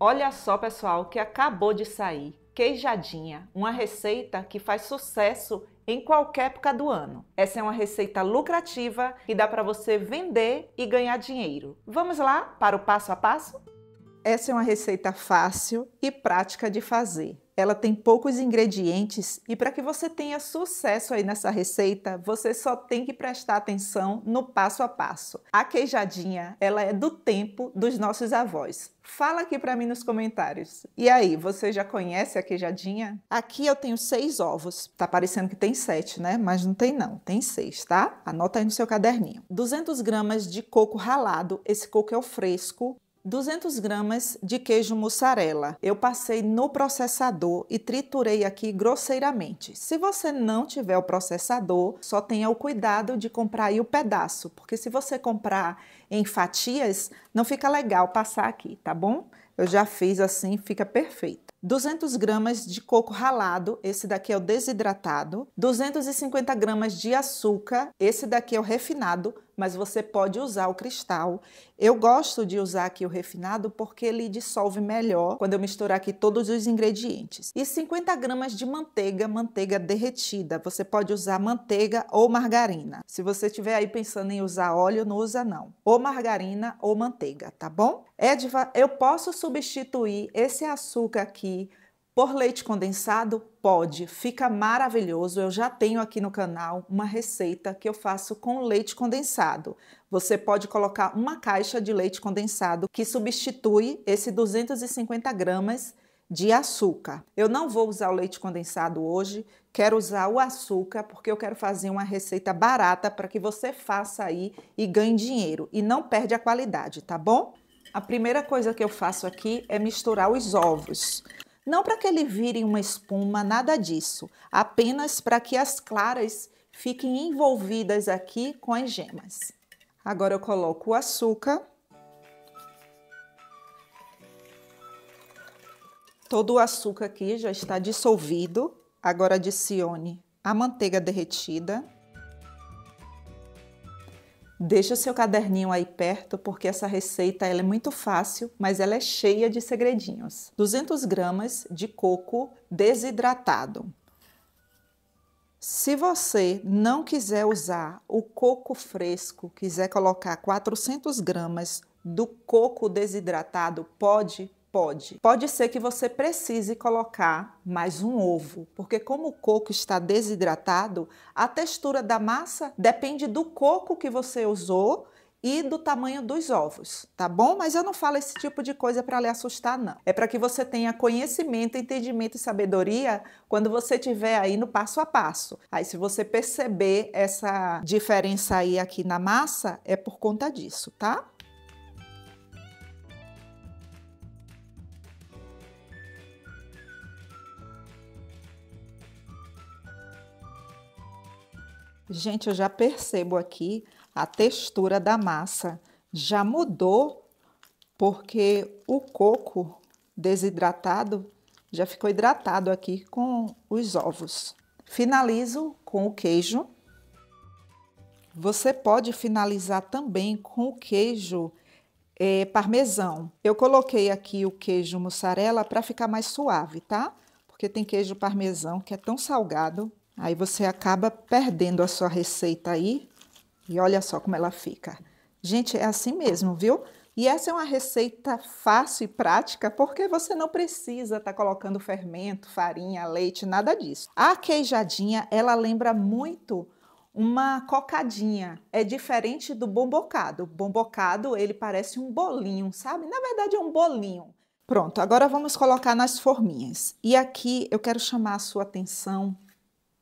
Olha só, pessoal, que acabou de sair. Queijadinha, uma receita que faz sucesso em qualquer época do ano. Essa é uma receita lucrativa que dá para você vender e ganhar dinheiro. Vamos lá para o passo a passo? Essa é uma receita fácil e prática de fazer. Ela tem poucos ingredientes e para que você tenha sucesso aí nessa receita, você só tem que prestar atenção no passo a passo. A queijadinha, ela é do tempo dos nossos avós. Fala aqui para mim nos comentários. E aí, você já conhece a queijadinha? Aqui eu tenho 6 ovos. Tá parecendo que tem 7, né? Mas não tem não, tem 6, tá? Anota aí no seu caderninho. 200 gramas de coco ralado, esse coco é o fresco. 200 gramas de queijo mussarela. Eu passei no processador e triturei aqui grosseiramente. Se você não tiver o processador, só tenha o cuidado de comprar aí o pedaço, porque se você comprar em fatias, não fica legal passar aqui, tá bom? Eu já fiz assim, fica perfeito. 200 gramas de coco ralado, esse daqui é o desidratado. 250 gramas de açúcar, esse daqui é o refinado, mas você pode usar o cristal. Eu gosto de usar aqui o refinado porque ele dissolve melhor quando eu misturar aqui todos os ingredientes. E 50 gramas de manteiga, manteiga derretida. Você pode usar manteiga ou margarina. Se você estiver aí pensando em usar óleo, não usa não. Ou margarina ou manteiga, tá bom? Edva, eu posso substituir esse açúcar aqui por leite condensado? Pode, fica maravilhoso. Eu já tenho aqui no canal uma receita que eu faço com leite condensado. Você pode colocar uma caixa de leite condensado que substitui esse 250 gramas de açúcar. Eu não vou usar o leite condensado hoje, quero usar o açúcar porque eu quero fazer uma receita barata para que você faça aí e ganhe dinheiro e não perde a qualidade, tá bom? A primeira coisa que eu faço aqui é misturar os ovos. Não para que ele vire uma espuma, nada disso. Apenas para que as claras fiquem envolvidas aqui com as gemas. Agora eu coloco o açúcar. Todo o açúcar aqui já está dissolvido. Agora adicione a manteiga derretida. Deixa o seu caderninho aí perto, porque essa receita ela é muito fácil, mas ela é cheia de segredinhos. 200 gramas de coco desidratado. Se você não quiser usar o coco fresco, quiser colocar 400 gramas do coco desidratado, pode? Pode. Pode ser que você precise colocar mais um ovo, porque como o coco está desidratado, a textura da massa depende do coco que você usou e do tamanho dos ovos, tá bom? Mas eu não falo esse tipo de coisa para lhe assustar, não. É para que você tenha conhecimento, entendimento e sabedoria quando você estiver aí no passo a passo. Aí, se você perceber essa diferença aí aqui na massa, é por conta disso, tá? Gente, eu já percebo aqui a textura da massa já mudou porque o coco desidratado já ficou hidratado aqui com os ovos. Finalizo com o queijo. Você pode finalizar também com o queijo parmesão. Eu coloquei aqui o queijo mussarela para ficar mais suave, tá? Porque tem queijo parmesão que é tão salgado. Aí você acaba perdendo a sua receita aí e olha só como ela fica. Gente, é assim mesmo, viu? E essa é uma receita fácil e prática porque você não precisa estar colocando fermento, farinha, leite, nada disso. A queijadinha, ela lembra muito uma cocadinha. É diferente do bombocado. O bombocado, ele parece um bolinho, sabe? Na verdade é um bolinho. Pronto, agora vamos colocar nas forminhas. E aqui eu quero chamar a sua atenção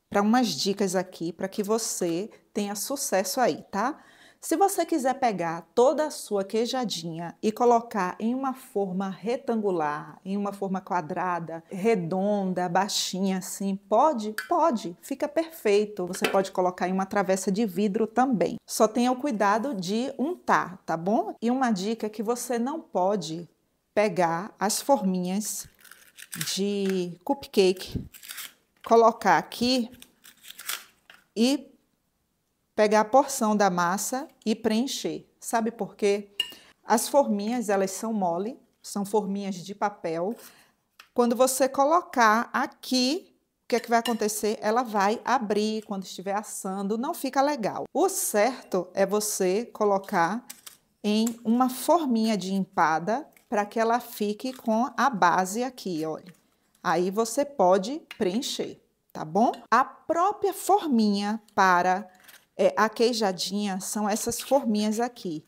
para umas dicas aqui para que você tenha sucesso aí, tá? Se você quiser pegar toda a sua queijadinha e colocar em uma forma retangular, em uma forma quadrada, redonda, baixinha assim, pode? Pode, fica perfeito. Você pode colocar em uma travessa de vidro também. Só tenha o cuidado de untar, tá bom? E uma dica é que você não pode pegar as forminhas de cupcake, colocar aqui e pegar a porção da massa e preencher. Sabe por quê? As forminhas, elas são mole, são forminhas de papel. Quando você colocar aqui, o que é que vai acontecer? Ela vai abrir quando estiver assando, não fica legal. O certo é você colocar em uma forminha de empada para que ela fique com a base aqui, olha. Aí você pode preencher, tá bom? A própria forminha para a queijadinha são essas forminhas aqui.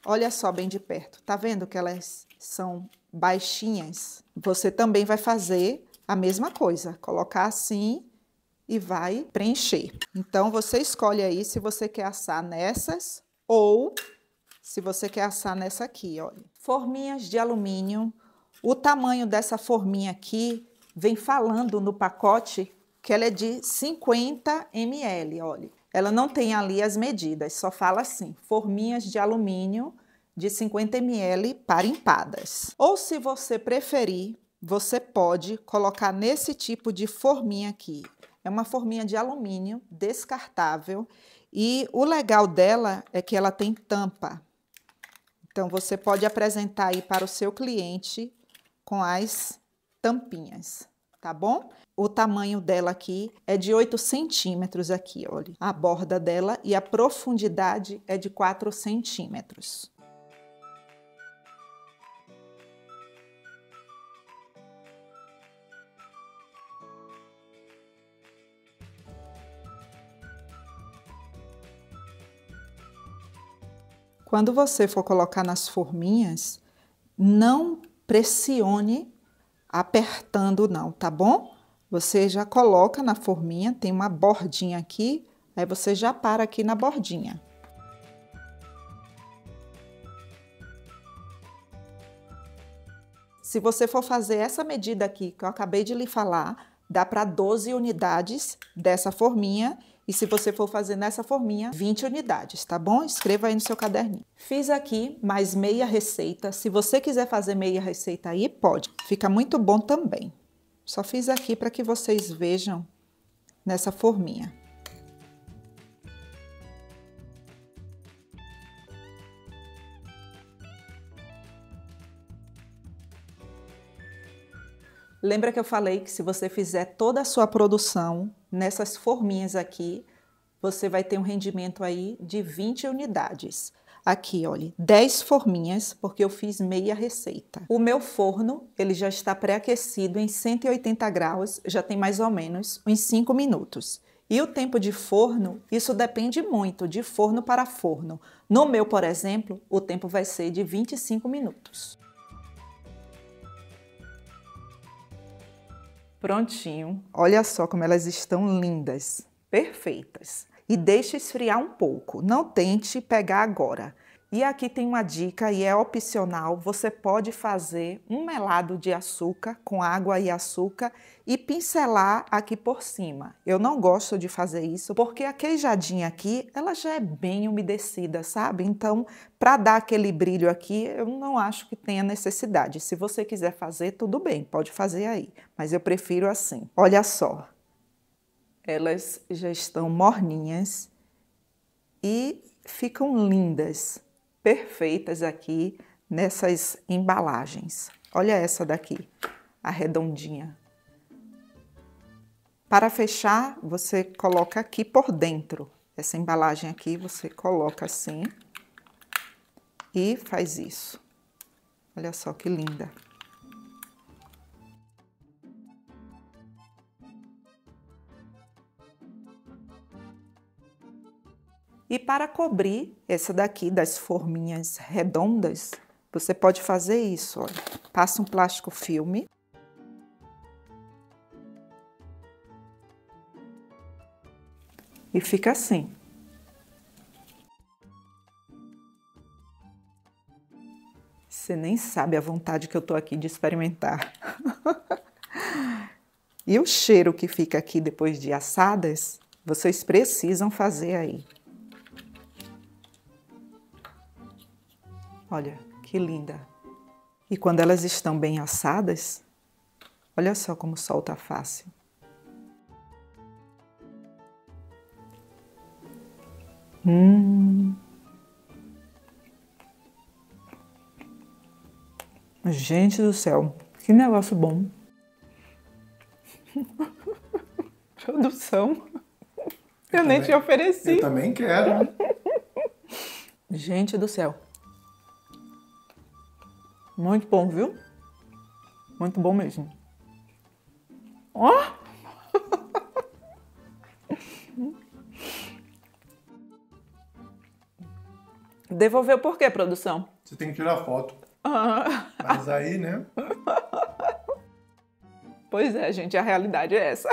Olha só bem de perto, tá vendo que elas são baixinhas? Você também vai fazer a mesma coisa, colocar assim e vai preencher. Então, você escolhe aí se você quer assar nessas ou se você quer assar nessa aqui, olha. Forminhas de alumínio. O tamanho dessa forminha aqui vem falando no pacote que ela é de 50 ml, olha. Ela não tem ali as medidas, só fala assim, forminhas de alumínio de 50 ml para empadas. Ou se você preferir, você pode colocar nesse tipo de forminha aqui. É uma forminha de alumínio descartável e o legal dela é que ela tem tampa. Então, você pode apresentar aí para o seu cliente com as tampinhas, tá bom? O tamanho dela aqui é de 8 centímetros aqui, olha. A borda dela e a profundidade é de 4 centímetros. Quando você for colocar nas forminhas, não pressione apertando não, tá bom? Você já coloca na forminha, tem uma bordinha aqui, aí você já para aqui na bordinha. Se você for fazer essa medida aqui que eu acabei de lhe falar, dá para 12 unidades dessa forminha. E se você for fazer nessa forminha, 20 unidades, tá bom? Escreva aí no seu caderninho. Fiz aqui mais meia receita. Se você quiser fazer meia receita aí, pode. Fica muito bom também. Só fiz aqui para que vocês vejam nessa forminha. Lembra que eu falei que se você fizer toda a sua produção nessas forminhas aqui, você vai ter um rendimento aí de 20 unidades. Aqui, olha, 10 forminhas, porque eu fiz meia receita. O meu forno, ele já está pré-aquecido em 180 graus, já tem mais ou menos uns 5 minutos. E o tempo de forno, isso depende muito de forno para forno. No meu, por exemplo, o tempo vai ser de 25 minutos. Prontinho. Olha só como elas estão lindas, perfeitas. E deixe esfriar um pouco, não tente pegar agora. E aqui tem uma dica e é opcional, você pode fazer um melado de açúcar com água e açúcar e pincelar aqui por cima. Eu não gosto de fazer isso porque a queijadinha aqui, ela já é bem umedecida, sabe? Então, para dar aquele brilho aqui, eu não acho que tenha necessidade. Se você quiser fazer, tudo bem, pode fazer aí. Mas eu prefiro assim. Olha só, elas já estão morninhas e ficam lindas. Perfeitas aqui nessas embalagens. Olha essa daqui, a redondinha. Para fechar, você coloca aqui por dentro. Essa embalagem aqui você coloca assim e faz isso. Olha só que linda. E para cobrir essa daqui das forminhas redondas, você pode fazer isso, olha. Passa um plástico filme. E fica assim. Você nem sabe a vontade que eu tô aqui de experimentar. E o cheiro que fica aqui depois de assadas, vocês precisam fazer aí. Olha, que linda! E quando elas estão bem assadas, olha só como solta fácil. Gente do céu, que negócio bom. Produção. Eu nem te ofereci. Eu também quero. Gente do céu. Muito bom, viu? Muito bom mesmo. Ó! Devolveu por quê, produção? Você tem que tirar foto. Ah. Mas aí, né? Pois é, gente, a realidade é essa.